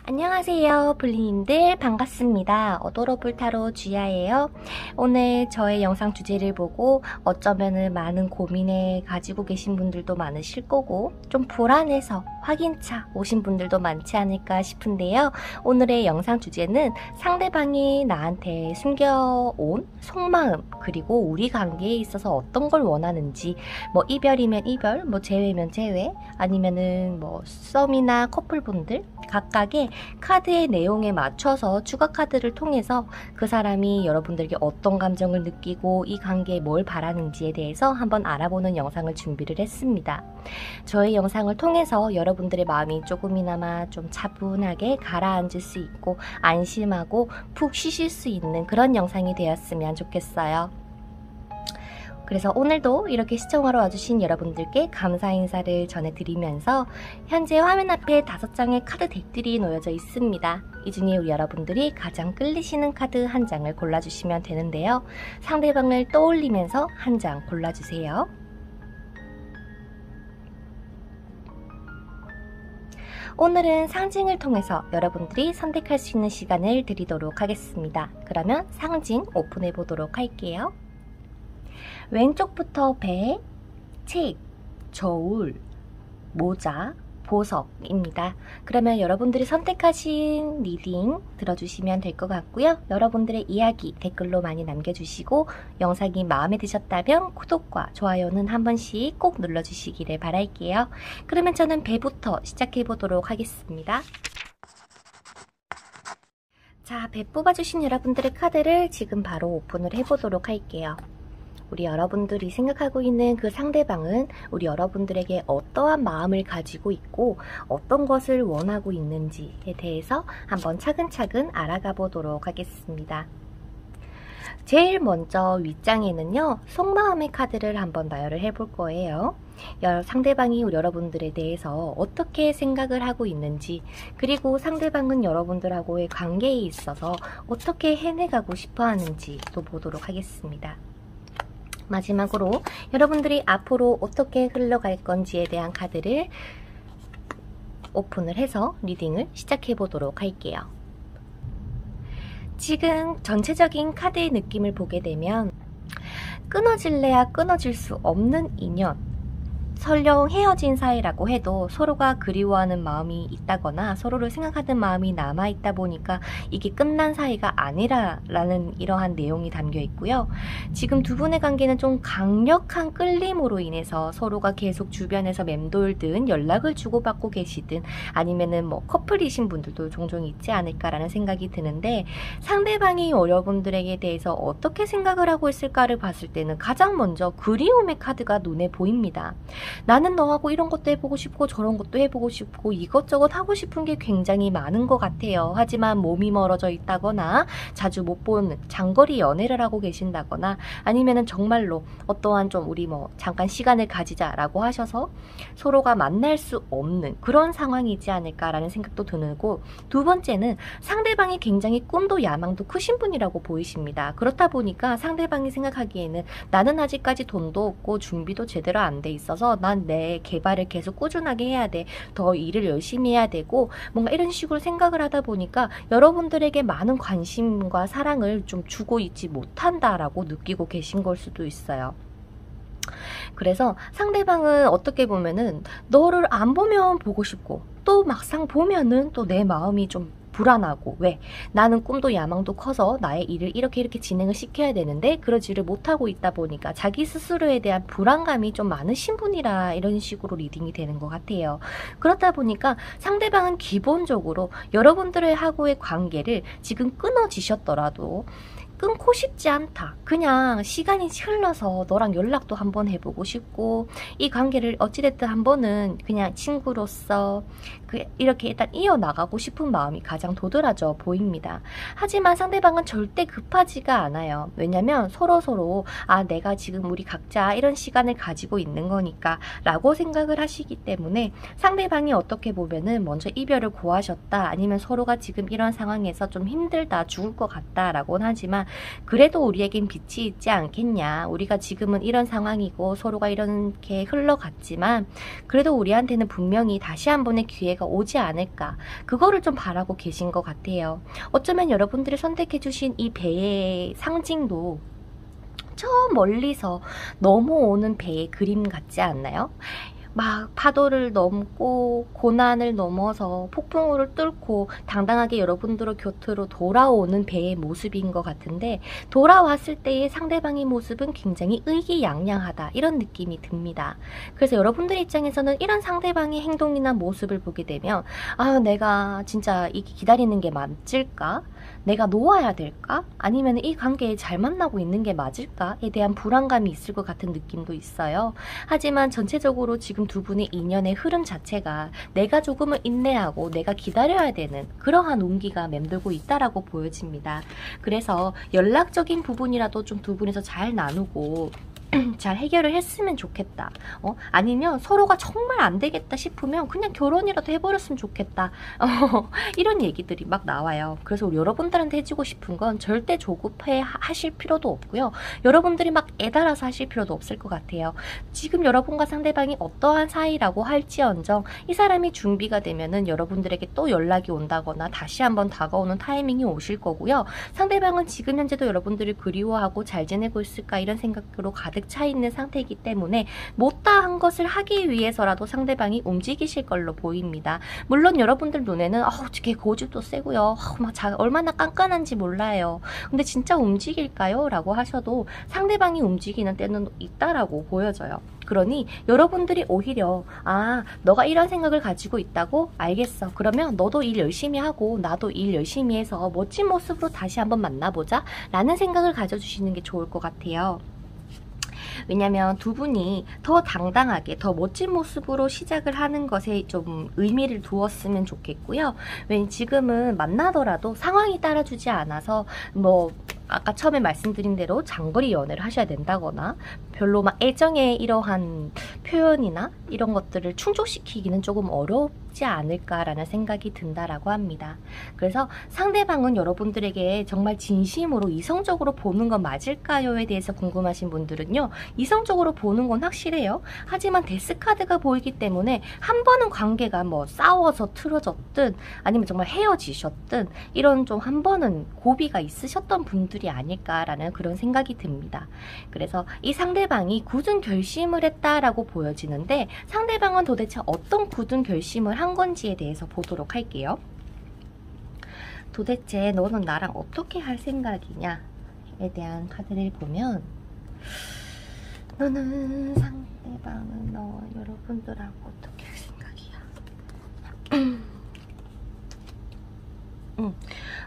안녕하세요 블리님들 반갑습니다. 어도러블 타로 주야예요. 오늘 저의 영상 주제를 보고 어쩌면은 많은 고민에 가지고 계신 분들도 많으실 거고 좀 불안해서 확인차 오신 분들도 많지 않을까 싶은데요. 오늘의 영상 주제는 상대방이 나한테 숨겨온 속마음, 그리고 우리 관계에 있어서 어떤 걸 원하는지, 뭐 이별이면 이별, 뭐 재회면 재회, 아니면은 뭐 썸이나 커플분들 각각의 카드의 내용에 맞춰서 추가 카드를 통해서 그 사람이 여러분들에게 어떤 감정을 느끼고 이 관계에 뭘 바라는지에 대해서 한번 알아보는 영상을 준비를 했습니다. 저의 영상을 통해서 여러분들의 마음이 조금이나마 좀 차분하게 가라앉을 수 있고 안심하고 푹 쉬실 수 있는 그런 영상이 되었으면 좋겠어요. 그래서 오늘도 이렇게 시청하러 와주신 여러분들께 감사 인사를 전해드리면서 현재 화면 앞에 5장의 카드 덱들이 놓여져 있습니다. 이 중에 우리 여러분들이 가장 끌리시는 카드 한 장을 골라주시면 되는데요. 상대방을 떠올리면서 한 장 골라주세요. 오늘은 상징을 통해서 여러분들이 선택할 수 있는 시간을 드리도록 하겠습니다. 그러면 상징 오픈해 보도록 할게요. 왼쪽부터 배, 책, 저울, 모자, 보석입니다. 그러면 여러분들이 선택하신 리딩 들어주시면 될 것 같고요. 여러분들의 이야기 댓글로 많이 남겨주시고 영상이 마음에 드셨다면 구독과 좋아요는 한 번씩 꼭 눌러주시기를 바랄게요. 그러면 저는 배부터 시작해 보도록 하겠습니다. 자, 배 뽑아주신 여러분들의 카드를 지금 바로 오픈을 해보도록 할게요. 우리 여러분들이 생각하고 있는 그 상대방은 우리 여러분들에게 어떠한 마음을 가지고 있고 어떤 것을 원하고 있는지에 대해서 한번 차근차근 알아가 보도록 하겠습니다. 제일 먼저 윗장에는요, 속마음의 카드를 한번 나열을 해볼 거예요. 상대방이 여러분들에 대해서 어떻게 생각을 하고 있는지, 그리고 상대방은 여러분들하고의 관계에 있어서 어떻게 해내가고 싶어 하는지도 보도록 하겠습니다. 마지막으로 여러분들이 앞으로 어떻게 흘러갈 건지에 대한 카드를 오픈을 해서 리딩을 시작해 보도록 할게요. 지금 전체적인 카드의 느낌을 보게 되면 끊어질래야 끊어질 수 없는 인연, 설령 헤어진 사이라고 해도 서로가 그리워하는 마음이 있다거나 서로를 생각하는 마음이 남아있다 보니까 이게 끝난 사이가 아니라라는 이러한 내용이 담겨 있고요. 지금 두 분의 관계는 좀 강력한 끌림으로 인해서 서로가 계속 주변에서 맴돌든 연락을 주고받고 계시든 아니면은 뭐 커플이신 분들도 종종 있지 않을까라는 생각이 드는데, 상대방이 여러분들에게 대해서 어떻게 생각을 하고 있을까를 봤을 때는 가장 먼저 그리움의 카드가 눈에 보입니다. 나는 너하고 이런 것도 해보고 싶고 저런 것도 해보고 싶고 이것저것 하고 싶은 게 굉장히 많은 것 같아요. 하지만 몸이 멀어져 있다거나 자주 못 보는 장거리 연애를 하고 계신다거나 아니면은 정말로 어떠한 좀 우리 뭐 잠깐 시간을 가지자라고 하셔서 서로가 만날 수 없는 그런 상황이지 않을까라는 생각도 드고, 두 번째는 상대방이 굉장히 꿈도 야망도 크신 분이라고 보이십니다. 그렇다 보니까 상대방이 생각하기에는 나는 아직까지 돈도 없고 준비도 제대로 안 돼 있어서 난 내 개발을 계속 꾸준하게 해야 돼, 더 일을 열심히 해야 되고 뭔가 이런 식으로 생각을 하다 보니까 여러분들에게 많은 관심과 사랑을 좀 주고 있지 못한다라고 느끼고 계신 걸 수도 있어요. 그래서 상대방은 어떻게 보면은 너를 안 보면 보고 싶고 또 막상 보면은 또 내 마음이 좀 불안하고, 왜? 나는 꿈도 야망도 커서 나의 일을 이렇게 진행을 시켜야 되는데 그러지를 못하고 있다 보니까 자기 스스로에 대한 불안감이 좀 많으신 분이라 이런 식으로 리딩이 되는 것 같아요. 그렇다 보니까 상대방은 기본적으로 여러분들의 하고의 관계를 지금 끊어지셨더라도 끊고 싶지 않다. 그냥 시간이 흘러서 너랑 연락도 한번 해보고 싶고 이 관계를 어찌됐든 한번은 그냥 친구로서 이렇게 일단 이어나가고 싶은 마음이 가장 도드라져 보입니다. 하지만 상대방은 절대 급하지가 않아요. 왜냐면 서로서로 내가 지금 우리 각자 이런 시간을 가지고 있는 거니까 라고 생각을 하시기 때문에 상대방이 어떻게 보면은 먼저 이별을 고하셨다, 아니면 서로가 지금 이런 상황에서 좀 힘들다, 죽을 것 같다 라고는 하지만 그래도 우리에겐 빛이 있지 않겠냐. 우리가 지금은 이런 상황이고 서로가 이렇게 흘러갔지만 그래도 우리한테는 분명히 다시 한 번의 기회가 오지 않을까. 그거를 좀 바라고 계신 것 같아요. 어쩌면 여러분들이 선택해주신 이 배의 상징도 저 멀리서 넘어오는 배의 그림 같지 않나요? 막 파도를 넘고 고난을 넘어서 폭풍우를 뚫고 당당하게 여러분들의 곁으로 돌아오는 배의 모습인 것 같은데, 돌아왔을 때의 상대방의 모습은 굉장히 의기양양하다, 이런 느낌이 듭니다. 그래서 여러분들 입장에서는 이런 상대방의 행동이나 모습을 보게 되면 내가 진짜 이 기다리는 게 맞을까? 내가 놓아야 될까? 아니면 이 관계에 잘 만나고 있는 게 맞을까?에 대한 불안감이 있을 것 같은 느낌도 있어요. 하지만 전체적으로 지금 두 분의 인연의 흐름 자체가 내가 조금은 인내하고 내가 기다려야 되는 그러한 운기가 맴돌고 있다라고 보여집니다. 그래서 연락적인 부분이라도 좀 두 분이서 잘 나누고 잘 해결을 했으면 좋겠다. 아니면 서로가 정말 안 되겠다 싶으면 그냥 결혼이라도 해버렸으면 좋겠다. 이런 얘기들이 막 나와요. 그래서 우리 여러분들한테 해주고 싶은 건 절대 조급해 하실 필요도 없고요. 여러분들이 막 애달아서 하실 필요도 없을 것 같아요. 지금 여러분과 상대방이 어떠한 사이라고 할지언정 이 사람이 준비가 되면은 여러분들에게 또 연락이 온다거나 다시 한번 다가오는 타이밍이 오실 거고요. 상대방은 지금 현재도 여러분들을 그리워하고 잘 지내고 있을까 이런 생각으로 가득 차 있는 상태이기 때문에 못다한 것을 하기 위해서라도 상대방이 움직이실 걸로 보입니다. 물론 여러분들 눈에는 걔 고집도 세고요, 얼마나 깐깐한지 몰라요, 근데 진짜 움직일까요? 라고 하셔도 상대방이 움직이는 때는 있다라고 보여져요. 그러니 여러분들이 오히려 너가 이런 생각을 가지고 있다고? 알겠어. 그러면 너도 일 열심히 하고 나도 일 열심히 해서 멋진 모습으로 다시 한번 만나보자 라는 생각을 가져주시는 게 좋을 것 같아요. 왜냐면 두 분이 더 당당하게 더 멋진 모습으로 시작을 하는 것에 좀 의미를 두었으면 좋겠고요. 왜냐면 지금은 만나더라도 상황이 따라주지 않아서 아까 처음에 말씀드린 대로 장거리 연애를 하셔야 된다거나 별로 막 애정의 이러한 표현이나 이런 것들을 충족시키기는 조금 어렵지 않을까라는 생각이 든다라고 합니다. 그래서 상대방은 여러분들에게 정말 진심으로 이성적으로 보는 건 맞을까요에 대해서 궁금하신 분들은요, 이성적으로 보는 건 확실해요. 하지만 데스카드가 보이기 때문에 한 번은 관계가 싸워서 틀어졌든 아니면 정말 헤어지셨든 이런 좀 한 번은 고비가 있으셨던 분들이 아닐까라는 그런 생각이 듭니다. 그래서 이 상대방이 굳은 결심을 했다라고 보여지는데 상대방은 도대체 어떤 굳은 결심을 한 건지에 대해서 보도록 할게요. 도대체 너는 나랑 어떻게 할 생각이냐에 대한 카드를 보면, 너는 상대방은 여러분들하고 어떻게 할 생각이야?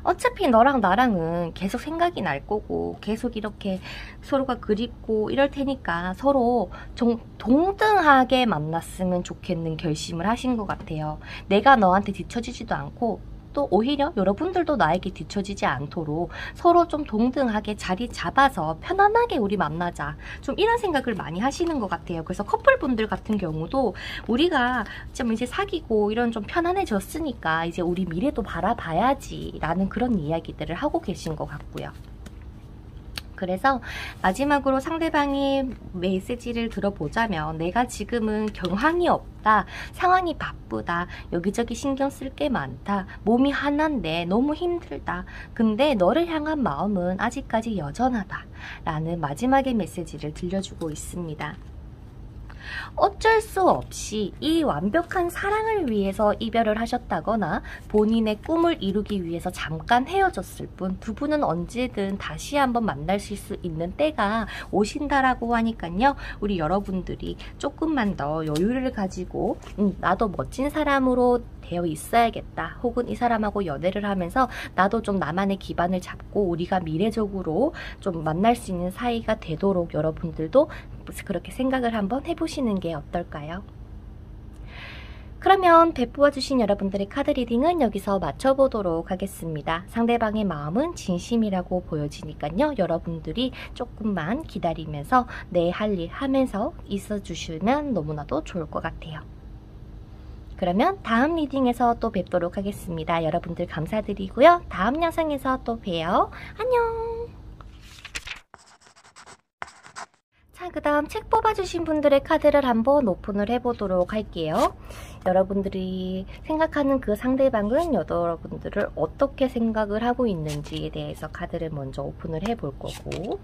어차피 너랑 나랑은 계속 생각이 날 거고 계속 이렇게 서로가 그립고 이럴 테니까 서로 좀 동등하게 만났으면 좋겠는 결심을 하신 것 같아요. 내가 너한테 뒤처지지도 않고 또 오히려 여러분들도 나에게 뒤처지지 않도록 서로 좀 동등하게 자리 잡아서 편안하게 우리 만나자, 좀 이런 생각을 많이 하시는 것 같아요. 그래서 커플분들 같은 경우도 우리가 좀 이제 사귀고 이런 좀 편안해졌으니까 이제 우리 미래도 바라봐야지 라는 그런 이야기들을 하고 계신 것 같고요. 그래서 마지막으로 상대방의 메시지를 들어보자면, 내가 지금은 경황이 없다, 상황이 바쁘다, 여기저기 신경 쓸 게 많다, 몸이 하나인데 너무 힘들다, 근데 너를 향한 마음은 아직까지 여전하다 라는 마지막의 메시지를 들려주고 있습니다. 어쩔 수 없이 이 완벽한 사랑을 위해서 이별을 하셨다거나 본인의 꿈을 이루기 위해서 잠깐 헤어졌을 뿐, 두 분은 언제든 다시 한번 만나실 수 있는 때가 오신다라고 하니까요, 우리 여러분들이 조금만 더 여유를 가지고 나도 멋진 사람으로 되어 있어야겠다, 혹은 이 사람하고 연애를 하면서 나도 좀 나만의 기반을 잡고 우리가 미래적으로 좀 만날 수 있는 사이가 되도록 여러분들도 그렇게 생각을 한번 해보시는 게 어떨까요? 그러면 베푸어주신 여러분들의 카드 리딩은 여기서 마쳐보도록 하겠습니다. 상대방의 마음은 진심이라고 보여지니까요, 여러분들이 조금만 기다리면서 내 할 일 하면서 있어주시면 너무나도 좋을 것 같아요. 그러면 다음 리딩에서 또 뵙도록 하겠습니다. 여러분들 감사드리고요. 다음 영상에서 또 봬요. 안녕! 그 다음 책 뽑아주신 분들의 카드를 한번 오픈을 해보도록 할게요. 여러분들이 생각하는 그 상대방은 여러분들을 어떻게 생각을 하고 있는지에 대해서 카드를 먼저 오픈을 해볼 거고,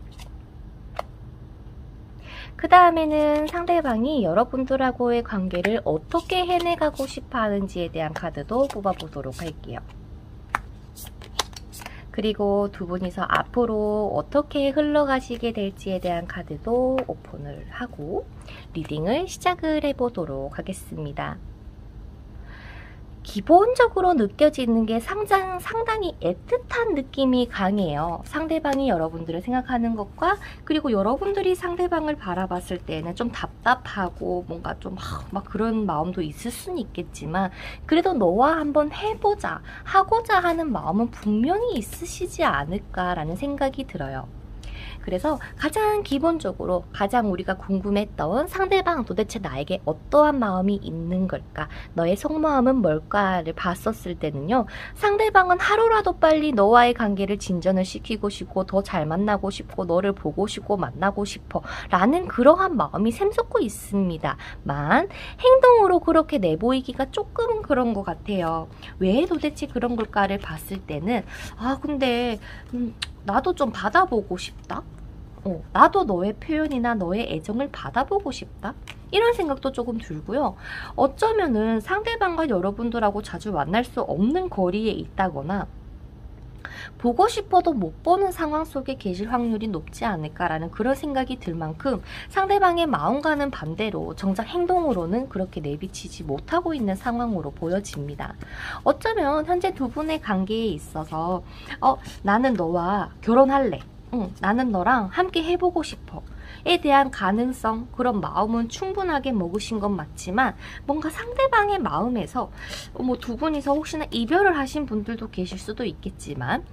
그 다음에는 상대방이 여러분들하고의 관계를 어떻게 해내가고 싶어 하는지에 대한 카드도 뽑아보도록 할게요. 그리고 두 분이서 앞으로 어떻게 흘러가시게 될지에 대한 카드도 오픈을 하고 리딩을 시작을 해보도록 하겠습니다. 기본적으로 느껴지는 게 상당히 애틋한 느낌이 강해요. 상대방이 여러분들을 생각하는 것과, 그리고 여러분들이 상대방을 바라봤을 때는 좀 답답하고 뭔가 좀 막 그런 마음도 있을 수는 있겠지만, 그래도 너와 한번 해보자 하고자 하는 마음은 분명히 있으시지 않을까라는 생각이 들어요. 그래서 가장 기본적으로 가장 우리가 궁금했던 상대방 도대체 나에게 어떠한 마음이 있는 걸까, 너의 속마음은 뭘까를 봤었을 때는요, 상대방은 하루라도 빨리 너와의 관계를 진전을 시키고 싶고 더 잘 만나고 싶고 너를 보고 싶고 만나고 싶어 라는 그러한 마음이 샘솟고 있습니다만 행동으로 그렇게 내보이기가 조금 그런 것 같아요. 왜 도대체 그런 걸까를 봤을 때는 근데 나도 좀 받아보고 싶다? 나도 너의 표현이나 너의 애정을 받아보고 싶다? 이런 생각도 조금 들고요. 어쩌면은 상대방과 여러분들하고 자주 만날 수 없는 거리에 있다거나 보고 싶어도 못 보는 상황 속에 계실 확률이 높지 않을까라는 그런 생각이 들 만큼 상대방의 마음과는 반대로 정작 행동으로는 그렇게 내비치지 못하고 있는 상황으로 보여집니다. 어쩌면 현재 두 분의 관계에 있어서 나는 너와 결혼할래. 나는 너랑 함께 해보고 싶어. 에 대한 가능성, 그런 마음은 충분하게 먹으신 건 맞지만 뭔가 상대방의 마음에서 두 분이서 혹시나 이별을 하신 분들도 계실 수도 있겠지만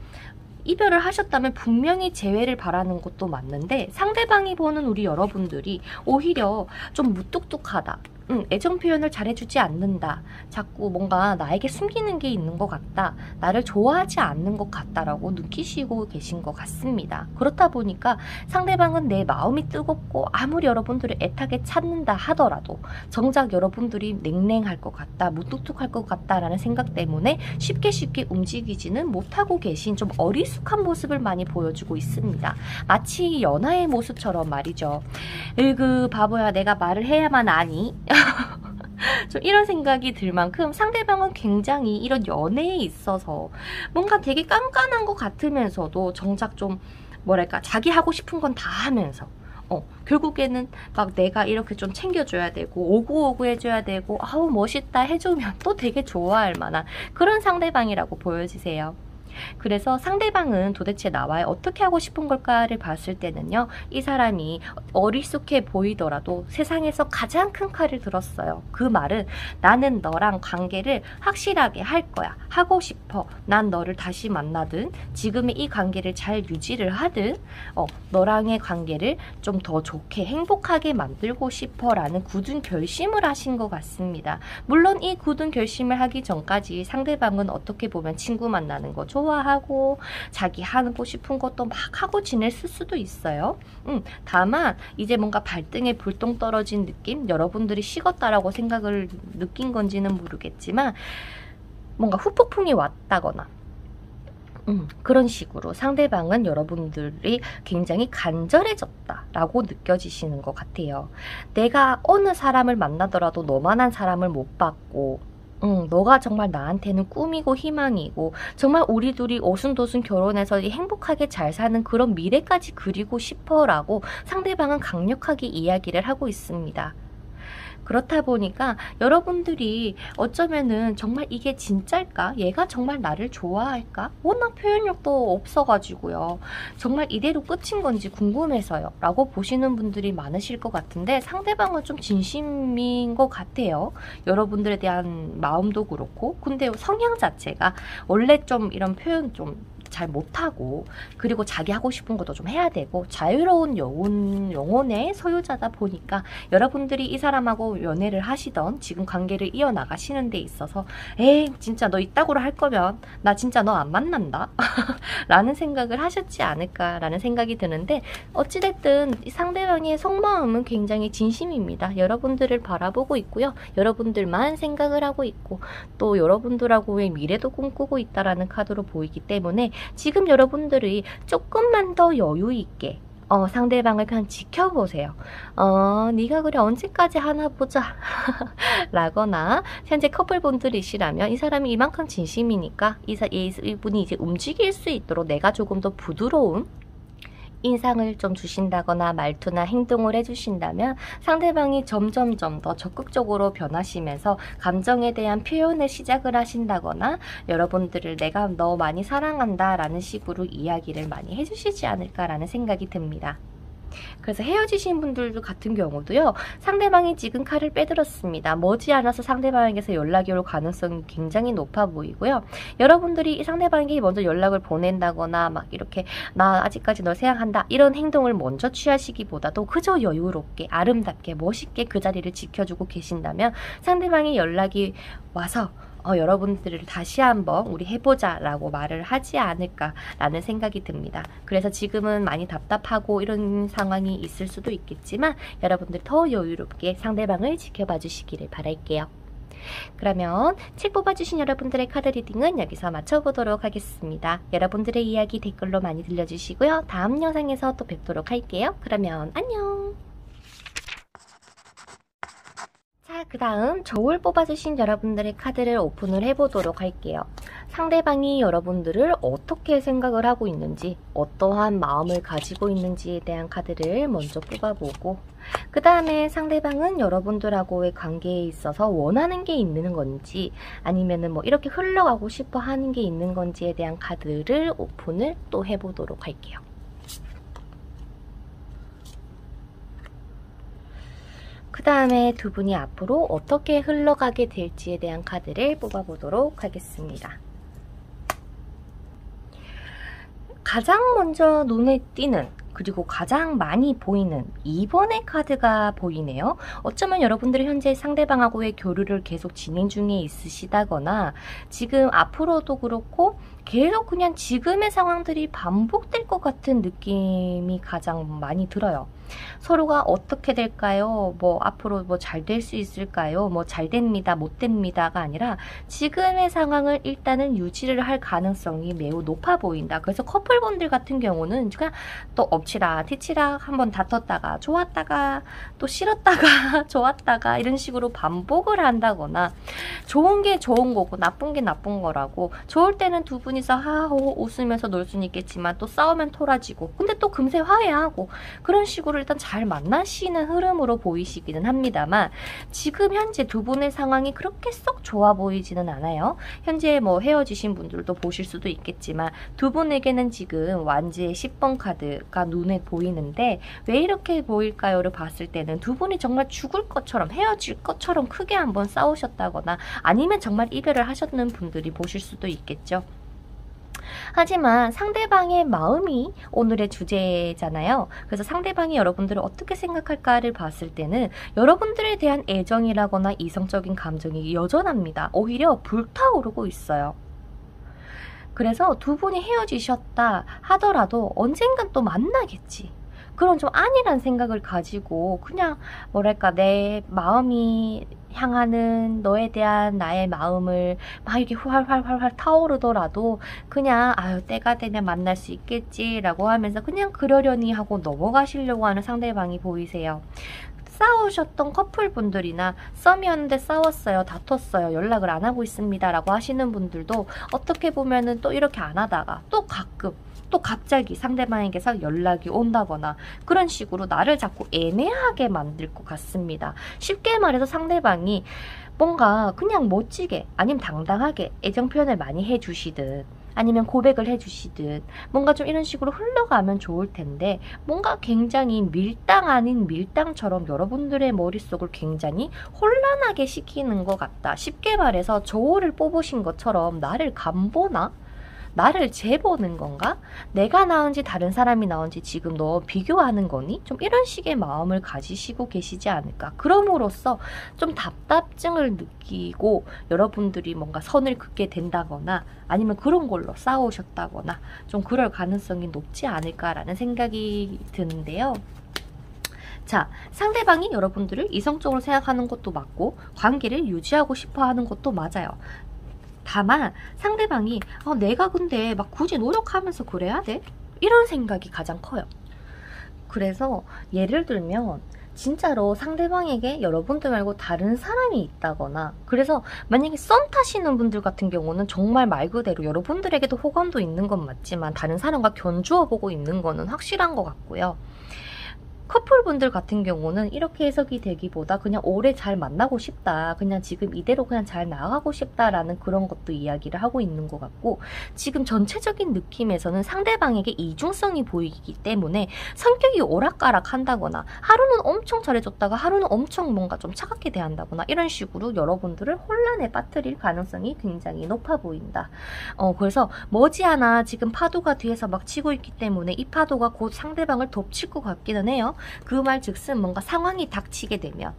이별을 하셨다면 분명히 재회를 바라는 것도 맞는데 상대방이 보는 우리 여러분들이 오히려 좀 무뚝뚝하다. 애정 표현을 잘해주지 않는다. 자꾸 뭔가 나에게 숨기는 게 있는 것 같다. 나를 좋아하지 않는 것 같다라고 느끼시고 계신 것 같습니다. 그렇다 보니까 상대방은 내 마음이 뜨겁고 아무리 여러분들을 애타게 찾는다 하더라도 정작 여러분들이 냉랭할 것 같다, 무뚝뚝할 것 같다라는 생각 때문에 쉽게 움직이지는 못하고 계신 좀 어리숙한 모습을 많이 보여주고 있습니다. 마치 연하의 모습처럼 말이죠. 으그 바보야, 내가 말을 해야만 아니? 좀 이런 생각이 들 만큼 상대방은 굉장히 이런 연애에 있어서 뭔가 되게 깐깐한 것 같으면서도 정작 좀 뭐랄까 자기 하고 싶은 건 다 하면서 결국에는 막 내가 이렇게 좀 챙겨줘야 되고 오구오구 해줘야 되고 아우 멋있다 해주면 또 되게 좋아할 만한 그런 상대방이라고 보여지세요. 그래서 상대방은 도대체 나와 어떻게 하고 싶은 걸까를 봤을 때는요, 이 사람이 어리숙해 보이더라도 세상에서 가장 큰 칼을 들었어요. 그 말은 나는 너랑 관계를 확실하게 할 거야. 하고 싶어. 난 너를 다시 만나든 지금의 이 관계를 잘 유지를 하든 너랑의 관계를 좀 더 좋게 행복하게 만들고 싶어 라는 굳은 결심을 하신 것 같습니다. 물론 이 굳은 결심을 하기 전까지 상대방은 어떻게 보면 친구 만나는 거 좋아하고 자기 하고 싶은 것도 막 하고 지냈을 수도 있어요. 다만 이제 뭔가 발등에 불똥 떨어진 느낌, 여러분들이 식었다라고 생각을 느낀 건지는 모르겠지만 뭔가 후폭풍이 왔다거나 그런 식으로 상대방은 여러분들이 굉장히 간절해졌다라고 느껴지시는 것 같아요. 내가 어느 사람을 만나더라도 너만한 사람을 못 봤고 너가 정말 나한테는 꿈이고 희망이고 정말 우리 둘이 오순도순 결혼해서 행복하게 잘 사는 그런 미래까지 그리고 싶어라고 상대방은 강력하게 이야기를 하고 있습니다. 그렇다 보니까 여러분들이 어쩌면은 정말 이게 진짜일까? 얘가 정말 나를 좋아할까? 워낙 표현력도 없어가지고요. 정말 이대로 끝인 건지 궁금해서요. 라고 보시는 분들이 많으실 것 같은데 상대방은 좀 진심인 것 같아요. 여러분들에 대한 마음도 그렇고. 근데 성향 자체가 원래 좀 이런 표현 좀 잘 못하고, 그리고 자기 하고 싶은 것도 좀 해야 되고, 자유로운 영혼의 소유자다 보니까 여러분들이 이 사람하고 연애를 하시던 지금 관계를 이어나가시는 데 있어서 에이 진짜 너 이따구로 할 거면 나 진짜 너 안 만난다 라는 생각을 하셨지 않을까라는 생각이 드는데, 어찌됐든 상대방의 속마음은 굉장히 진심입니다. 여러분들을 바라보고 있고요. 여러분들만 생각을 하고 있고, 또 여러분들하고의 미래도 꿈꾸고 있다라는 카드로 보이기 때문에 지금 여러분들이 조금만 더 여유 있게 상대방을 그냥 지켜보세요. 네가 그래 언제까지 하나 보자 라거나, 현재 커플분들이시라면 이 사람이 이만큼 진심이니까 이분이 이제 움직일 수 있도록 내가 조금 더 부드러운 인상을 좀 주신다거나 말투나 행동을 해주신다면 상대방이 점점점 더 적극적으로 변하시면서 감정에 대한 표현을 시작을 하신다거나, 여러분들을 내가 너 많이 사랑한다 라는 식으로 이야기를 많이 해주시지 않을까라는 생각이 듭니다. 그래서 헤어지신 분들 같은 경우도요, 상대방이 지금 칼을 빼들었습니다. 머지않아서 상대방에게서 연락이 올 가능성이 굉장히 높아 보이고요. 여러분들이 상대방에게 먼저 연락을 보낸다거나 막 이렇게 나 아직까지 널 생각한다 이런 행동을 먼저 취하시기보다도 그저 여유롭게 아름답게 멋있게 그 자리를 지켜주고 계신다면 상대방이 연락이 와서 여러분들을 다시 한번 우리 해보자 라고 말을 하지 않을까 라는 생각이 듭니다. 그래서 지금은 많이 답답하고 이런 상황이 있을 수도 있겠지만 여러분들 더 여유롭게 상대방을 지켜봐 주시기를 바랄게요. 그러면 책 뽑아주신 여러분들의 카드 리딩은 여기서 마쳐보도록 하겠습니다. 여러분들의 이야기 댓글로 많이 들려주시고요. 다음 영상에서 또 뵙도록 할게요. 그러면 안녕. 자, 그 다음 저울 뽑아주신 여러분들의 카드를 오픈을 해보도록 할게요. 상대방이 여러분들을 어떻게 생각을 하고 있는지, 어떠한 마음을 가지고 있는지에 대한 카드를 먼저 뽑아보고, 그 다음에 상대방은 여러분들하고의 관계에 있어서 원하는 게 있는 건지, 아니면은 뭐 이렇게 흘러가고 싶어 하는 게 있는 건지에 대한 카드를 오픈을 또 해보도록 할게요. 그 다음에 두 분이 앞으로 어떻게 흘러가게 될지에 대한 카드를 뽑아보도록 하겠습니다. 가장 먼저 눈에 띄는, 그리고 가장 많이 보이는 2번의 카드가 보이네요. 어쩌면 여러분들이 현재 상대방하고의 교류를 계속 진행 중에 있으시다거나, 지금 앞으로도 그렇고 계속 그냥 지금의 상황들이 반복될 것 같은 느낌이 가장 많이 들어요. 서로가 어떻게 될까요? 뭐 앞으로 뭐 잘 될 수 있을까요? 뭐 잘 됩니다, 못 됩니다가 아니라 지금의 상황을 일단은 유지를 할 가능성이 매우 높아 보인다. 그래서 커플분들 같은 경우는 그냥 또 엎치락 뒤치락 한번 다퉜다가 좋았다가 또 싫었다가 좋았다가 이런 식으로 반복을 한다거나, 좋은 게 좋은 거고 나쁜 게 나쁜 거라고, 좋을 때는 두 분이서 하하호 웃으면서 놀 수는 있겠지만 또 싸우면 토라지고, 근데 또 금세 화해하고, 그런 식으로 일단 잘 만나시는 흐름으로 보이시기는 합니다만, 지금 현재 두 분의 상황이 그렇게 썩 좋아 보이지는 않아요. 현재 뭐 헤어지신 분들도 보실 수도 있겠지만 두 분에게는 지금 완지의 10번 카드가 눈에 보이는데, 왜 이렇게 보일까요를 봤을 때는 두 분이 정말 죽을 것처럼 헤어질 것처럼 크게 한번 싸우셨다거나, 아니면 정말 이별을 하셨는 분들이 보실 수도 있겠죠. 하지만 상대방의 마음이 오늘의 주제잖아요. 그래서 상대방이 여러분들을 어떻게 생각할까를 봤을 때는 여러분들에 대한 애정이라거나 이성적인 감정이 여전합니다. 오히려 불타오르고 있어요. 그래서 두 분이 헤어지셨다 하더라도 언젠간 또 만나겠지, 그런 좀 안일한 생각을 가지고, 그냥 뭐랄까 내 마음이 향하는 너에 대한 나의 마음을 막 이렇게 활활활활 타오르더라도 그냥 아유 때가 되면 만날 수 있겠지 라고 하면서 그냥 그러려니 하고 넘어가시려고 하는 상대방이 보이세요. 싸우셨던 커플분들이나 썸이었는데 싸웠어요, 다퉜어요, 연락을 안 하고 있습니다 라고 하시는 분들도 어떻게 보면은 또 이렇게 안 하다가 또 가끔 또 갑자기 상대방에게서 연락이 온다거나, 그런 식으로 나를 자꾸 애매하게 만들 것 같습니다. 쉽게 말해서 상대방이 뭔가 그냥 멋지게 아니면 당당하게 애정 표현을 많이 해주시든 아니면 고백을 해주시든 뭔가 좀 이런 식으로 흘러가면 좋을 텐데, 뭔가 굉장히 밀당 아닌 밀당처럼 여러분들의 머릿속을 굉장히 혼란하게 시키는 것 같다. 쉽게 말해서 저울을 뽑으신 것처럼 나를 간보나? 나를 재보는 건가? 내가 나은지 다른 사람이 나은지 지금 너 비교하는 거니? 좀 이런 식의 마음을 가지시고 계시지 않을까. 그럼으로써 좀 답답증을 느끼고 여러분들이 뭔가 선을 긋게 된다거나 아니면 그런 걸로 싸우셨다거나 좀 그럴 가능성이 높지 않을까라는 생각이 드는데요. 자, 상대방이 여러분들을 이성적으로 생각하는 것도 맞고 관계를 유지하고 싶어 하는 것도 맞아요. 다만 상대방이 내가 근데 막 굳이 노력하면서 그래야 돼? 이런 생각이 가장 커요. 그래서 예를 들면 진짜로 상대방에게 여러분들 말고 다른 사람이 있다거나, 그래서 만약에 썸 타시는 분들 같은 경우는 정말 말 그대로 여러분들에게도 호감도 있는 건 맞지만 다른 사람과 견주어 보고 있는 거는 확실한 것 같고요. 커플분들 같은 경우는 이렇게 해석이 되기보다 그냥 오래 잘 만나고 싶다, 그냥 지금 이대로 그냥 잘 나아가고 싶다라는 그런 것도 이야기를 하고 있는 것 같고, 지금 전체적인 느낌에서는 상대방에게 이중성이 보이기 때문에 성격이 오락가락 한다거나 하루는 엄청 잘해줬다가 하루는 엄청 뭔가 좀 차갑게 대한다거나 이런 식으로 여러분들을 혼란에 빠뜨릴 가능성이 굉장히 높아 보인다. 그래서 머지않아 지금 파도가 뒤에서 막 치고 있기 때문에 이 파도가 곧 상대방을 덮칠 것 같기는 해요. 그 말 즉슨 뭔가 상황이 닥치게 되면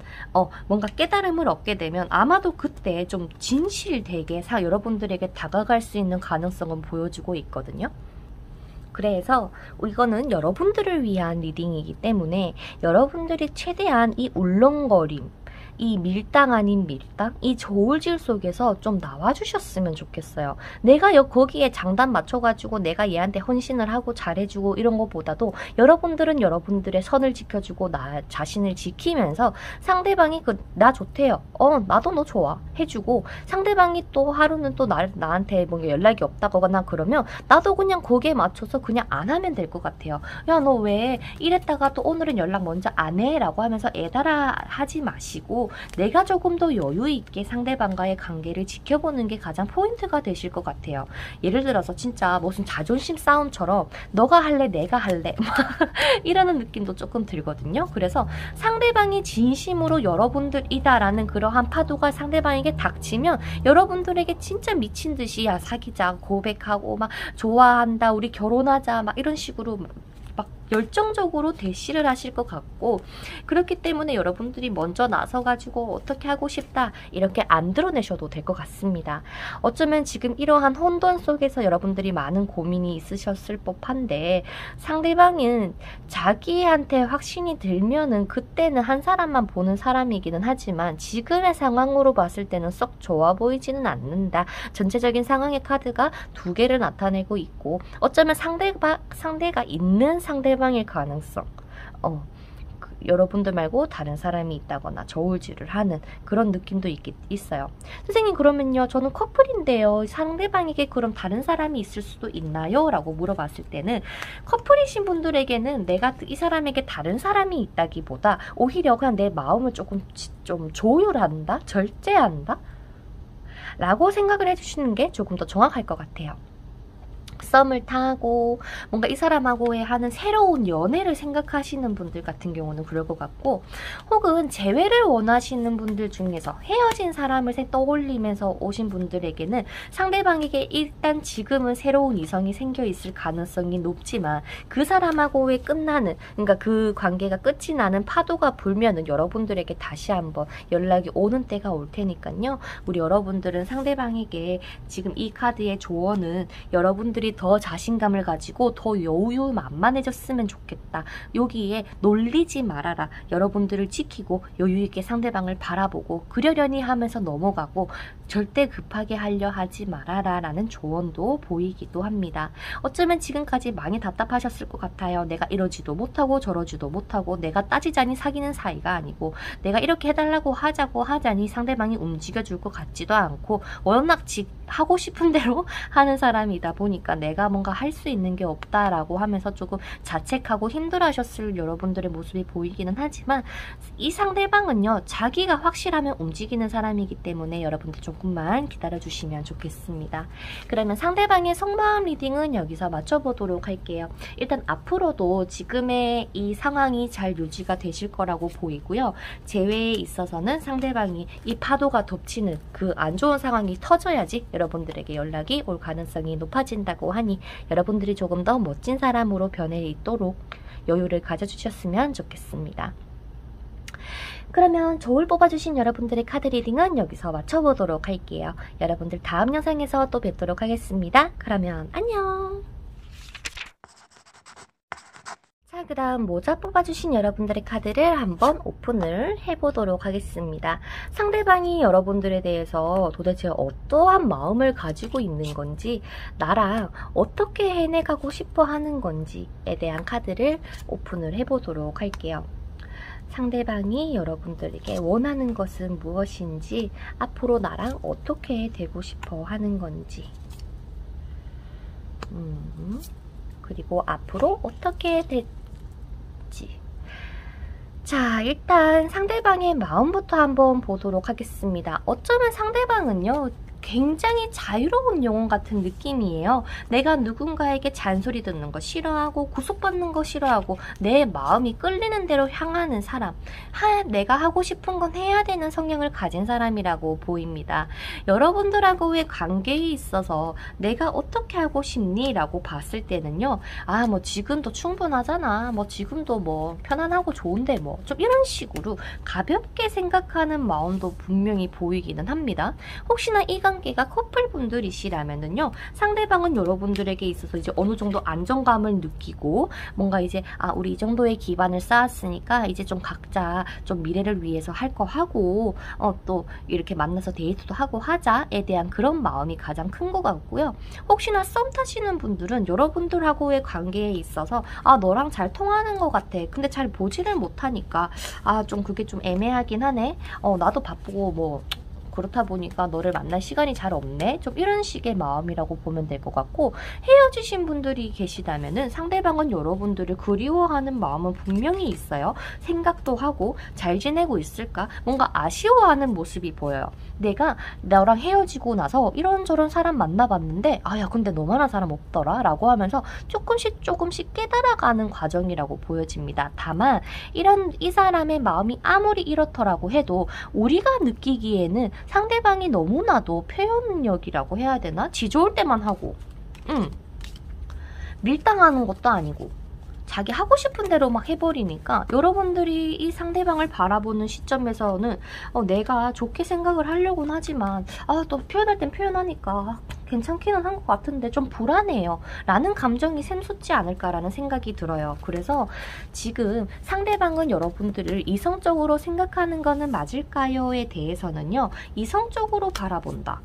뭔가 깨달음을 얻게 되면 아마도 그때 좀 진실되게 여러분들에게 다가갈 수 있는 가능성은 보여주고 있거든요. 그래서 이거는 여러분들을 위한 리딩이기 때문에 여러분들이 최대한 이 울렁거림, 이 밀당 아닌 밀당, 이 저울질 속에서 좀 나와주셨으면 좋겠어요. 내가 거기에 장단 맞춰가지고 내가 얘한테 헌신을 하고 잘해주고 이런 것보다도 여러분들은 여러분들의 선을 지켜주고 나 자신을 지키면서 상대방이 나 좋대요. 나도 너 좋아. 해주고 상대방이 또 하루는 또 나한테 뭔가 연락이 없다거나 그러면 나도 그냥 거기에 맞춰서 그냥 안 하면 될 것 같아요. 야, 너 왜 이랬다가 또 오늘은 연락 먼저 안 해? 라고 하면서 애달아 하지 마시고 내가 조금 더 여유 있게 상대방과의 관계를 지켜보는 게 가장 포인트가 되실 것 같아요. 예를 들어서 진짜 무슨 자존심 싸움처럼 너가 할래 내가 할래 이러는 느낌도 조금 들거든요. 그래서 상대방이 진심으로 여러분들이다라는 그러한 파도가 상대방에게 닥치면 여러분들에게 진짜 미친 듯이 야 사귀자 고백하고 막 좋아한다 우리 결혼하자 막 이런 식으로 막 열정적으로 대시를 하실 것 같고, 그렇기 때문에 여러분들이 먼저 나서가지고 어떻게 하고 싶다 이렇게 안 드러내셔도 될 것 같습니다. 어쩌면 지금 이러한 혼돈 속에서 여러분들이 많은 고민이 있으셨을 법한데 상대방은 자기한테 확신이 들면은 그때는 한 사람만 보는 사람이기는 하지만 지금의 상황으로 봤을 때는 썩 좋아 보이지는 않는다. 전체적인 상황의 카드가 두 개를 나타내고 있고 어쩌면 상대가 있는 상대방일 가능성, 여러분들 말고 다른 사람이 있다거나 저울질을 하는 그런 느낌도 있어요. 선생님 그러면요 저는 커플인데요 상대방에게 그럼 다른 사람이 있을 수도 있나요? 라고 물어봤을 때는 커플이신 분들에게는 내가 이 사람에게 다른 사람이 있다기보다 오히려 그냥 내 마음을 조금 좀 조율한다? 절제한다? 라고 생각을 해주시는 게 조금 더 정확할 것 같아요. 썸을 타고 뭔가 이 사람하고의 하는 새로운 연애를 생각하시는 분들 같은 경우는 그럴 것 같고, 혹은 재회를 원하시는 분들 중에서 헤어진 사람을 떠올리면서 오신 분들에게는 상대방에게 일단 지금은 새로운 이성이 생겨 있을 가능성이 높지만 그 사람하고의 끝나는, 그러니까 그 관계가 끝이 나는 파도가 불면은 여러분들에게 다시 한번 연락이 오는 때가 올 테니까요. 우리 여러분들은 상대방에게 지금 이 카드의 조언은 여러분들이 더 자신감을 가지고 더 여유만만해졌으면 좋겠다. 여기에 놀리지 말아라. 여러분들을 지키고 여유있게 상대방을 바라보고 그러려니 하면서 넘어가고 절대 급하게 하려 하지 말아라 라는 조언도 보이기도 합니다. 어쩌면 지금까지 많이 답답하셨을 것 같아요. 내가 이러지도 못하고 저러지도 못하고 내가 따지자니 사귀는 사이가 아니고 내가 이렇게 해달라고 하자니 상대방이 움직여줄 것 같지도 않고 워낙 하고 싶은 대로 하는 사람이다 보니까 내가 뭔가 할 수 있는 게 없다라고 하면서 조금 자책하고 힘들어하셨을 여러분들의 모습이 보이기는 하지만 이 상대방은요 자기가 확실하면 움직이는 사람이기 때문에 여러분들 좀 조금만 기다려주시면 좋겠습니다. 그러면 상대방의 속마음 리딩은 여기서 맞춰보도록 할게요. 일단 앞으로도 지금의 이 상황이 잘 유지가 되실 거라고 보이고요. 재회에 있어서는 상대방이 이 파도가 덮치는 그 안 좋은 상황이 터져야지 여러분들에게 연락이 올 가능성이 높아진다고 하니 여러분들이 조금 더 멋진 사람으로 변해 있도록 여유를 가져주셨으면 좋겠습니다. 그러면 저울 뽑아주신 여러분들의 카드 리딩은 여기서 마쳐보도록 할게요. 여러분들 다음 영상에서 또 뵙도록 하겠습니다. 그러면 안녕! 자, 그 다음 모자 뽑아주신 여러분들의 카드를 한번 오픈을 해보도록 하겠습니다. 상대방이 여러분들에 대해서 도대체 어떠한 마음을 가지고 있는 건지, 나랑 어떻게 해내가고 싶어 하는 건지에 대한 카드를 오픈을 해보도록 할게요. 상대방이 여러분들에게 원하는 것은 무엇인지, 앞으로 나랑 어떻게 되고 싶어 하는 건지, 그리고 앞으로 어떻게 될지. 자, 일단 상대방의 마음부터 한번 보도록 하겠습니다. 어쩌면 상대방은요, 굉장히 자유로운 영혼 같은 느낌이에요. 내가 누군가에게 잔소리 듣는 거 싫어하고 구속받는 거 싫어하고 내 마음이 끌리는 대로 향하는 사람, 내가 하고 싶은 건 해야 되는 성향을 가진 사람이라고 보입니다. 여러분들하고의 관계에 있어서 내가 어떻게 하고 싶니? 라고 봤을 때는요, 뭐 지금도 충분하잖아, 뭐 지금도 뭐 편안하고 좋은데 뭐 좀 이런 식으로 가볍게 생각하는 마음도 분명히 보이기는 합니다. 혹시나 이 관계가 커플분들이시라면은요, 상대방은 여러분들에게 있어서 이제 어느 정도 안정감을 느끼고 뭔가 이제 우리 이 정도의 기반을 쌓았으니까 이제 좀 각자 좀 미래를 위해서 할 거 하고 또 이렇게 만나서 데이트도 하고 하자에 대한 그런 마음이 가장 큰 것 같고요. 혹시나 썸 타시는 분들은 여러분들하고의 관계에 있어서 너랑 잘 통하는 것 같아, 근데 잘 보지를 못하니까 좀 그게 좀 애매하긴 하네, 나도 바쁘고 뭐 그렇다 보니까 너를 만날 시간이 잘 없네, 좀 이런 식의 마음이라고 보면 될 것 같고, 헤어지신 분들이 계시다면은 상대방은 여러분들을 그리워하는 마음은 분명히 있어요. 생각도 하고 잘 지내고 있을까, 뭔가 아쉬워하는 모습이 보여요. 내가 너랑 헤어지고 나서 이런저런 사람 만나봤는데 야 근데 너만한 사람 없더라 라고 하면서 조금씩 깨달아가는 과정이라고 보여집니다. 다만 이 사람의 마음이 아무리 이렇더라고 해도 우리가 느끼기에는 상대방이 너무나도 표현력이라고 해야 되나? 지 좋을 때만 하고 밀당하는 것도 아니고 자기 하고 싶은 대로 막 해버리니까 여러분들이 이 상대방을 바라보는 시점에서는 내가 좋게 생각을 하려고는 하지만 또 표현할 땐 표현하니까 괜찮기는 한 것 같은데 좀 불안해요 라는 감정이 샘솟지 않을까라는 생각이 들어요. 그래서 지금 상대방은 여러분들을 이성적으로 생각하는 거는 맞을까요?에 대해서는요, 이성적으로 바라본다.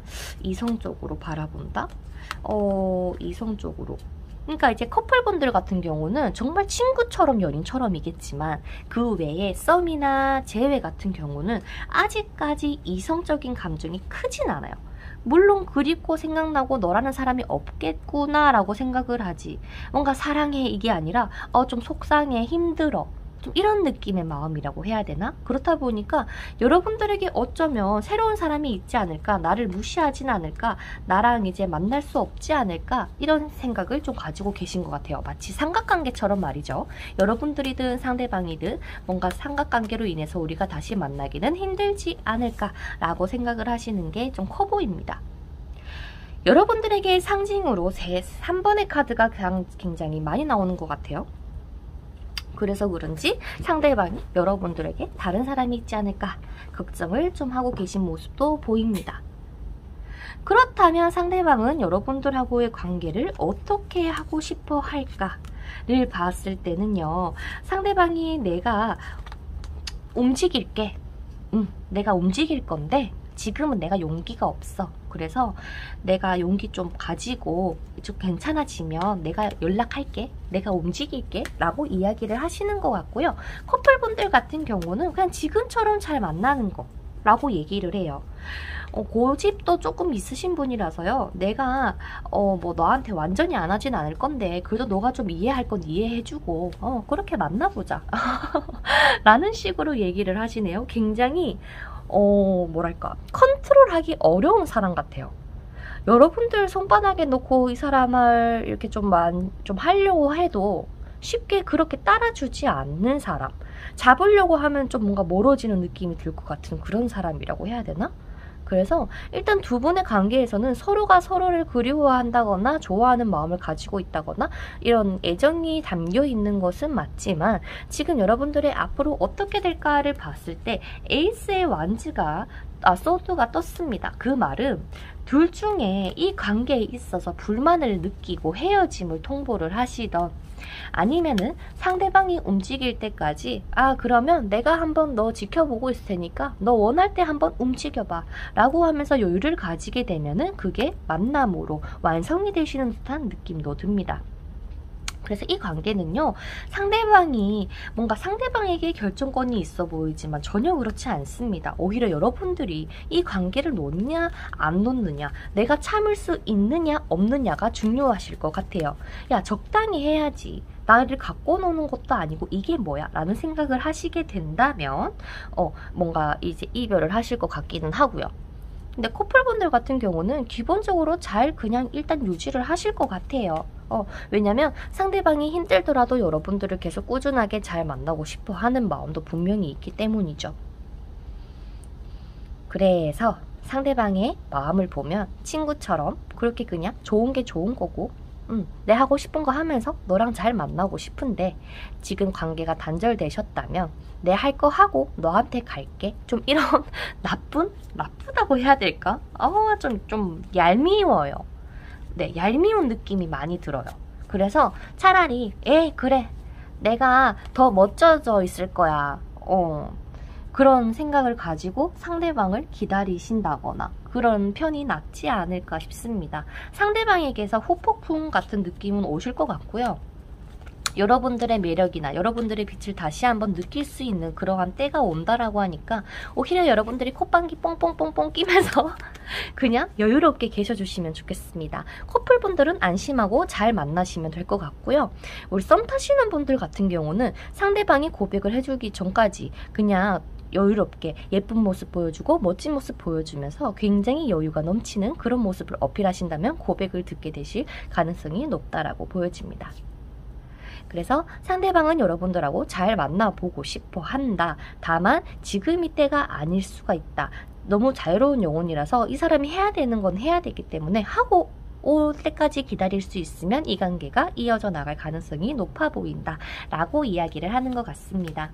이성적으로. 그러니까 이제 커플분들 같은 경우는 정말 친구처럼 연인처럼이겠지만 그 외에 썸이나 재회 같은 경우는 아직까지 이성적인 감정이 크진 않아요. 물론 그립고 생각나고 너라는 사람이 없겠구나 라고 생각을 하지, 뭔가 사랑해 이게 아니라 좀 속상해, 힘들어, 좀 이런 느낌의 마음이라고 해야 되나? 그렇다 보니까 여러분들에게 어쩌면 새로운 사람이 있지 않을까, 나를 무시하진 않을까, 나랑 이제 만날 수 없지 않을까, 이런 생각을 좀 가지고 계신 것 같아요. 마치 삼각관계처럼 말이죠. 여러분들이든 상대방이든 뭔가 삼각관계로 인해서 우리가 다시 만나기는 힘들지 않을까 라고 생각을 하시는 게 좀 커 보입니다. 여러분들에게 상징으로 3번의 카드가 굉장히 많이 나오는 것 같아요. 그래서 그런지 상대방이 여러분들에게 다른 사람이 있지 않을까 걱정을 좀 하고 계신 모습도 보입니다. 그렇다면 상대방은 여러분들하고의 관계를 어떻게 하고 싶어 할까를 봤을 때는요, 상대방이 내가 움직일게, 내가 움직일 건데 지금은 내가 용기가 없어, 그래서 내가 용기 좀 가지고 좀 괜찮아지면 내가 연락할게, 내가 움직일게 라고 이야기를 하시는 것 같고요. 커플분들 같은 경우는 그냥 지금처럼 잘 만나는 거 라고 얘기를 해요. 고집도 조금 있으신 분이라서요, 내가 뭐 너한테 완전히 안 하진 않을 건데 그래도 너가 좀 이해할 건 이해해주고 그렇게 만나보자 라는 식으로 얘기를 하시네요. 굉장히 뭐랄까, 컨트롤하기 어려운 사람 같아요. 여러분들 손바닥에 놓고 이 사람을 이렇게 좀 하려고 해도 쉽게 그렇게 따라주지 않는 사람. 잡으려고 하면 좀 뭔가 멀어지는 느낌이 들 것 같은 그런 사람이라고 해야 되나? 그래서 일단 두 분의 관계에서는 서로가 서로를 그리워한다거나 좋아하는 마음을 가지고 있다거나 이런 애정이 담겨 있는 것은 맞지만 지금 여러분들의 앞으로 어떻게 될까를 봤을 때 에이스의 소드가 떴습니다. 그 말은 둘 중에 이 관계에 있어서 불만을 느끼고 헤어짐을 통보를 하시던 아니면은 상대방이 움직일 때까지 그러면 내가 한번 너 지켜보고 있을 테니까 너 원할 때 한번 움직여봐 라고 하면서 여유를 가지게 되면은 그게 만남으로 완성이 되시는 듯한 느낌도 듭니다. 그래서 이 관계는요, 상대방이 뭔가 상대방에게 결정권이 있어 보이지만 전혀 그렇지 않습니다. 오히려 여러분들이 이 관계를 놓느냐 안 놓느냐, 내가 참을 수 있느냐 없느냐가 중요하실 것 같아요. 야, 적당히 해야지. 나를 갖고 노는 것도 아니고 이게 뭐야? 라는 생각을 하시게 된다면 뭔가 이제 이별을 하실 것 같기는 하고요. 근데 커플분들 같은 경우는 기본적으로 잘 그냥 일단 유지를 하실 것 같아요. 왜냐면 상대방이 힘들더라도 여러분들을 계속 꾸준하게 잘 만나고 싶어 하는 마음도 분명히 있기 때문이죠. 그래서 상대방의 마음을 보면 친구처럼 그렇게 그냥 좋은 게 좋은 거고 내 하고 싶은 거 하면서 너랑 잘 만나고 싶은데 지금 관계가 단절되셨다면 내 할 거 하고 너한테 갈게. 좀 이런 나쁘다고 해야 될까? 좀 얄미워요. 네, 얄미운 느낌이 많이 들어요. 그래서 차라리 그래, 내가 더 멋져져 있을 거야. 그런 생각을 가지고 상대방을 기다리신다거나 그런 편이 낫지 않을까 싶습니다. 상대방에게서 후폭풍 같은 느낌은 오실 것 같고요. 여러분들의 매력이나 여러분들의 빛을 다시 한번 느낄 수 있는 그러한 때가 온다라고 하니까 오히려 여러분들이 콧방귀 뽕뽕뽕뽕 끼면서 그냥 여유롭게 계셔주시면 좋겠습니다. 커플분들은 안심하고 잘 만나시면 될 것 같고요. 우리 썸 타시는 분들 같은 경우는 상대방이 고백을 해주기 전까지 그냥 여유롭게 예쁜 모습 보여주고 멋진 모습 보여주면서 굉장히 여유가 넘치는 그런 모습을 어필하신다면 고백을 듣게 되실 가능성이 높다라고 보여집니다. 그래서 상대방은 여러분들하고 잘 만나보고 싶어 한다. 다만 지금 이때가 아닐 수가 있다. 너무 자유로운 영혼이라서 이 사람이 해야 되는 건 해야 되기 때문에 하고 올 때까지 기다릴 수 있으면 이 관계가 이어져 나갈 가능성이 높아 보인다 라고 이야기를 하는 것 같습니다.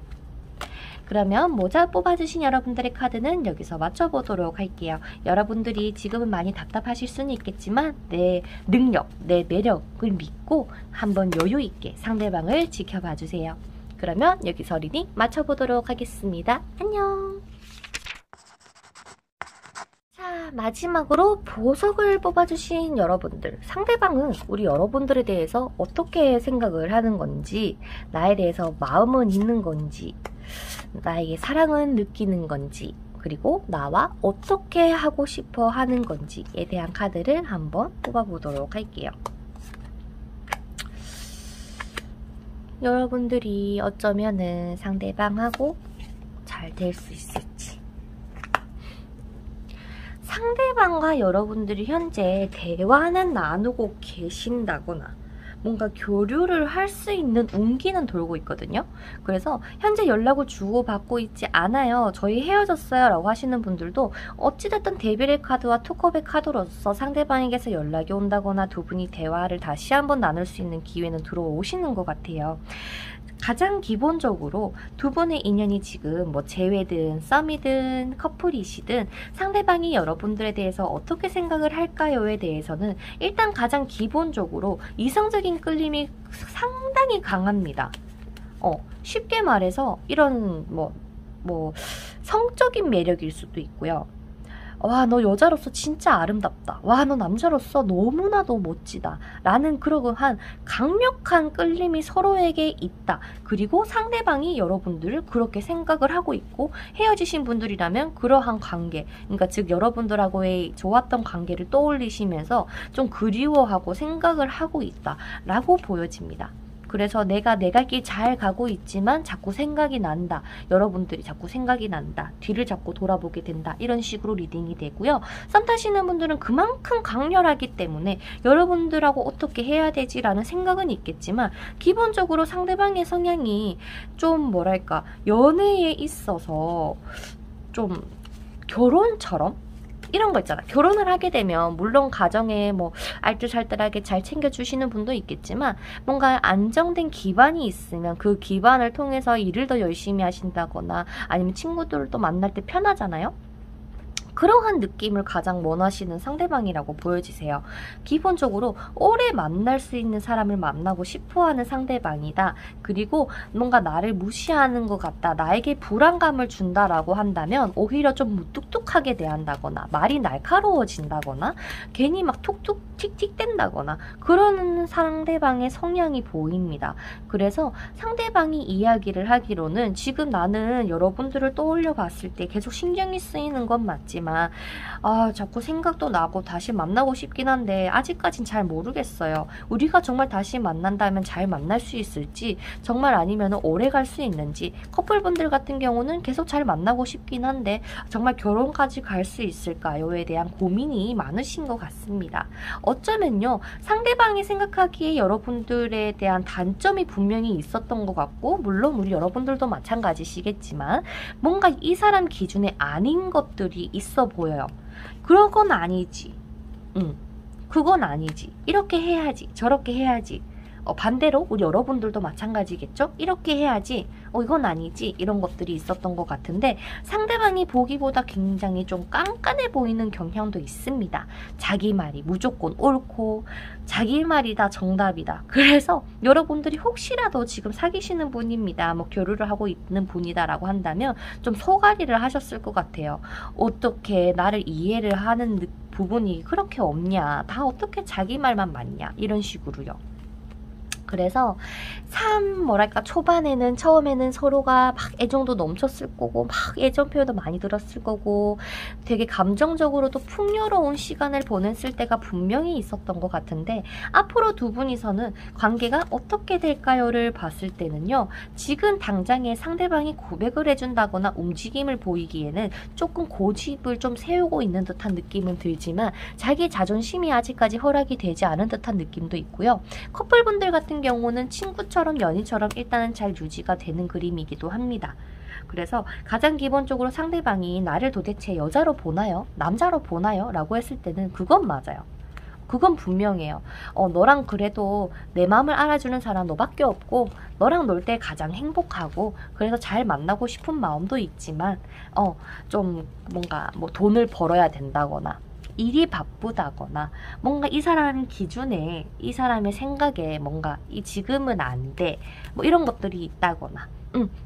그러면 모자 뽑아주신 여러분들의 카드는 여기서 맞춰보도록 할게요. 여러분들이 지금은 많이 답답하실 수는 있겠지만 내 능력, 내 매력을 믿고 한번 여유있게 상대방을 지켜봐주세요. 그러면 여기서 리딩 맞춰보도록 하겠습니다. 안녕! 자, 마지막으로 보석을 뽑아주신 여러분들, 상대방은 우리 여러분들에 대해서 어떻게 생각을 하는 건지, 나에 대해서 마음은 있는 건지, 나에게 사랑은 느끼는 건지, 그리고 나와 어떻게 하고 싶어 하는 건지에 대한 카드를 한번 뽑아보도록 할게요. 여러분들이 어쩌면은 상대방하고 잘 될 수 있을지, 상대방과 여러분들이 현재 대화는 나누고 계신다거나 뭔가 교류를 할 수 있는 운기는 돌고 있거든요. 그래서 현재 연락을 주고받고 있지 않아요, 저희 헤어졌어요 라고 하시는 분들도 어찌됐든 데빌의 카드와 투컵의 카드로서 상대방에게서 연락이 온다거나 두 분이 대화를 다시 한번 나눌 수 있는 기회는 들어오시는 것 같아요. 가장 기본적으로 두 분의 인연이 지금 뭐 재회든 썸이든 커플이시든 상대방이 여러분들에 대해서 어떻게 생각을 할까요에 대해서는 일단 가장 기본적으로 이성적인 끌림이 상당히 강합니다. 쉽게 말해서 이런 성적인 매력일 수도 있고요. 와, 너 여자로서 진짜 아름답다. 와, 너 남자로서 너무나도 멋지다. 라는 그러한 강력한 끌림이 서로에게 있다. 그리고 상대방이 여러분들을 그렇게 생각을 하고 있고, 헤어지신 분들이라면 그러한 관계, 그러니까 즉 여러분들하고의 좋았던 관계를 떠올리시면서 좀 그리워하고 생각을 하고 있다 라고 보여집니다. 그래서 내가 내 갈 길 잘 가고 있지만 자꾸 생각이 난다. 여러분들이 자꾸 생각이 난다. 뒤를 자꾸 돌아보게 된다. 이런 식으로 리딩이 되고요. 썸 타시는 분들은 그만큼 강렬하기 때문에 여러분들하고 어떻게 해야 되지라는 생각은 있겠지만 기본적으로 상대방의 성향이 좀 뭐랄까 연애에 있어서 좀 결혼처럼 이런 거 있잖아. 결혼을 하게 되면 물론 가정에 뭐 알뜰살뜰하게 잘 챙겨주시는 분도 있겠지만 뭔가 안정된 기반이 있으면 그 기반을 통해서 일을 더 열심히 하신다거나 아니면 친구들도 만날 때 편하잖아요. 그러한 느낌을 가장 원하시는 상대방이라고 보여지세요. 기본적으로 오래 만날 수 있는 사람을 만나고 싶어하는 상대방이다. 그리고 뭔가 나를 무시하는 것 같다. 나에게 불안감을 준다라고 한다면 오히려 좀 무뚝뚝하게 대한다거나 말이 날카로워진다거나 괜히 막 툭툭 틱틱 댄다거나 그런 상대방의 성향이 보입니다. 그래서 상대방이 이야기를 하기로는 지금 나는 여러분들을 떠올려 봤을 때 계속 신경이 쓰이는 건 맞지만 자꾸 생각도 나고 다시 만나고 싶긴 한데 아직까진 잘 모르겠어요. 우리가 정말 다시 만난다면 잘 만날 수 있을지 정말 아니면 오래 갈 수 있는지 커플분들 같은 경우는 계속 잘 만나고 싶긴 한데 정말 결혼까지 갈 수 있을까요에 대한 고민이 많으신 것 같습니다. 어쩌면요 상대방이 생각하기에 여러분들에 대한 단점이 분명히 있었던 것 같고 물론 우리 여러분들도 마찬가지시겠지만 뭔가 이 사람 기준에 아닌 것들이 있어 보여요. 그런 건 아니지. 그건 아니지. 이렇게 해야지. 저렇게 해야지. 반대로 우리 여러분들도 마찬가지겠죠? 이렇게 해야지. 이건 아니지. 이런 것들이 있었던 것 같은데 상대방이 보기보다 굉장히 좀 깐깐해 보이는 경향도 있습니다. 자기 말이 무조건 옳고 자기 말이 다 정답이다. 그래서 여러분들이 혹시라도 지금 사귀시는 분입니다. 뭐 교류를 하고 있는 분이다라고 한다면 좀 소가리를 하셨을 것 같아요. 어떻게 나를 이해를 하는 부분이 그렇게 없냐. 다 어떻게 자기 말만 맞냐. 이런 식으로요. 그래서 참 뭐랄까 초반에는 처음에는 서로가 막 애정도 넘쳤을 거고 막 애정 표현도 많이 들었을 거고 되게 감정적으로도 풍요로운 시간을 보냈을 때가 분명히 있었던 것 같은데 앞으로 두 분이서는 관계가 어떻게 될까요를 봤을 때는요 지금 당장에 상대방이 고백을 해준다거나 움직임을 보이기에는 조금 고집을 좀 세우고 있는 듯한 느낌은 들지만 자기 자존심이 아직까지 허락이 되지 않은 듯한 느낌도 있고요. 커플분들 같은 경우는 친구처럼 연인처럼 일단은 잘 유지가 되는 그림이기도 합니다. 그래서 가장 기본적으로 상대방이 나를 도대체 여자로 보나요? 남자로 보나요? 라고 했을 때는 그건 맞아요. 그건 분명해요. 너랑 그래도 내 마음을 알아주는 사람 너밖에 없고 너랑 놀 때 가장 행복하고 그래서 잘 만나고 싶은 마음도 있지만 좀 뭔가 뭐 돈을 벌어야 된다거나 일이 바쁘다거나 뭔가 이 사람 기준에 이 사람의 생각에 뭔가 지금은 안 돼 뭐 이런 것들이 있다거나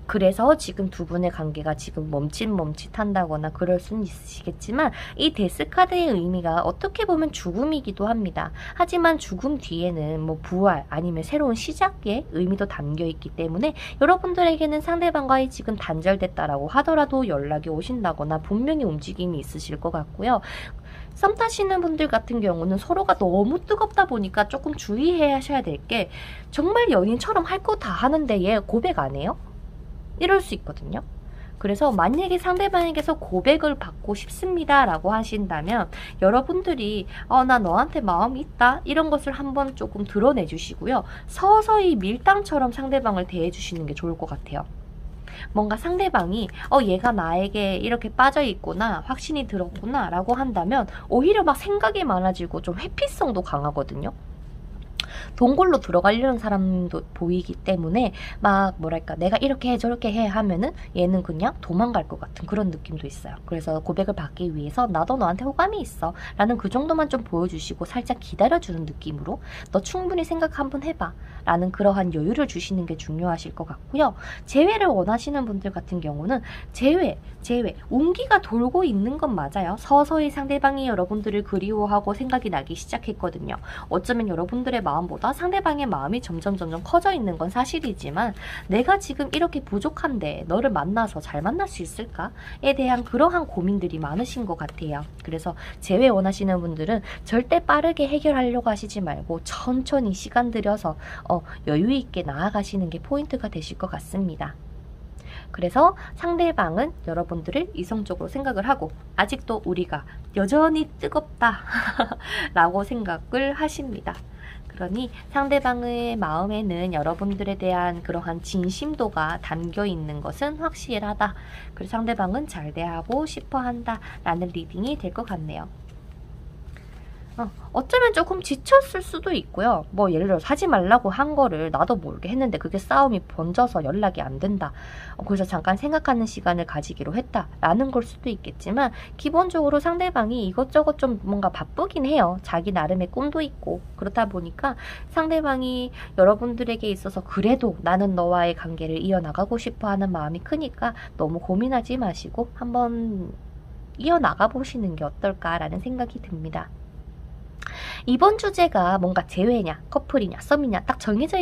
그래서 지금 두 분의 관계가 지금 멈칫멈칫한다거나 그럴 수는 있으시겠지만 이 데스카드의 의미가 어떻게 보면 죽음이기도 합니다. 하지만 죽음 뒤에는 뭐 부활 아니면 새로운 시작의 의미도 담겨있기 때문에 여러분들에게는 상대방과의 지금 단절됐다라고 하더라도 연락이 오신다거나 분명히 움직임이 있으실 것 같고요. 썸 타시는 분들 같은 경우는 서로가 너무 뜨겁다 보니까 조금 주의해야 하셔야 될 게 정말 연인처럼 할 거 다 하는데 얘 고백 안 해요? 이럴 수 있거든요. 그래서 만약에 상대방에게서 고백을 받고 싶습니다 라고 하신다면 여러분들이 나 너한테 마음이 있다 이런 것을 한번 조금 드러내 주시고요. 서서히 밀당처럼 상대방을 대해 주시는 게 좋을 것 같아요. 뭔가 상대방이 얘가 나에게 이렇게 빠져있구나 확신이 들었구나 라고 한다면 오히려 막 생각이 많아지고 좀 회피성도 강하거든요. 동굴로 들어가려는 사람도 보이기 때문에 막 뭐랄까 내가 이렇게 해 저렇게 해 하면은 얘는 그냥 도망갈 것 같은 그런 느낌도 있어요. 그래서 고백을 받기 위해서 나도 너한테 호감이 있어 라는 그 정도만 좀 보여주시고 살짝 기다려주는 느낌으로 너 충분히 생각 한번 해봐 라는 그러한 여유를 주시는 게 중요하실 것 같고요. 재회를 원하시는 분들 같은 경우는 재회 운기가 돌고 있는 건 맞아요. 서서히 상대방이 여러분들을 그리워하고 생각이 나기 시작했거든요. 어쩌면 여러분들의 마음 못 것보다 상대방의 마음이 점점 커져 있는 건 사실이지만 내가 지금 이렇게 부족한데 너를 만나서 잘 만날 수 있을까에 대한 그러한 고민들이 많으신 것 같아요. 그래서 재회 원하시는 분들은 절대 빠르게 해결하려고 하시지 말고 천천히 시간 들여서 여유 있게 나아가시는 게 포인트가 되실 것 같습니다. 그래서 상대방은 여러분들을 이성적으로 생각을 하고 아직도 우리가 여전히 뜨겁다 라고 생각을 하십니다. 그러니 상대방의 마음에는 여러분들에 대한 그러한 진심도가 담겨 있는 것은 확실하다. 그래서 상대방은 잘 대하고 싶어 한다 라는 리딩이 될 것 같네요. 어쩌면 조금 지쳤을 수도 있고요. 뭐 예를 들어서 하지 말라고 한 거를 나도 모르게 했는데 그게 싸움이 번져서 연락이 안 된다. 그래서 잠깐 생각하는 시간을 가지기로 했다 라는 걸 수도 있겠지만 기본적으로 상대방이 이것저것 좀 뭔가 바쁘긴 해요. 자기 나름의 꿈도 있고 그렇다 보니까 상대방이 여러분들에게 있어서 그래도 나는 너와의 관계를 이어나가고 싶어 하는 마음이 크니까 너무 고민하지 마시고 한번 이어나가 보시는 게 어떨까라는 생각이 듭니다. 이번 주제가 뭔가 재회냐, 커플이냐, 썸이냐 딱 정해져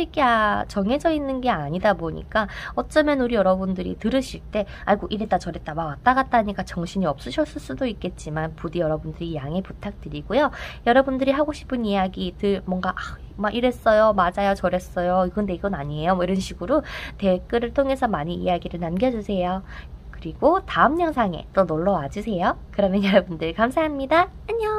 있는 게 아니다 보니까 어쩌면 우리 여러분들이 들으실 때 아이고 이랬다 저랬다 막 왔다 갔다 하니까 정신이 없으셨을 수도 있겠지만 부디 여러분들이 양해 부탁드리고요. 여러분들이 하고 싶은 이야기들 뭔가 막 이랬어요, 맞아요, 저랬어요, 근데 이건 아니에요 뭐 이런 식으로 댓글을 통해서 많이 이야기를 남겨주세요. 그리고 다음 영상에 또 놀러 와주세요. 그러면 여러분들 감사합니다. 안녕.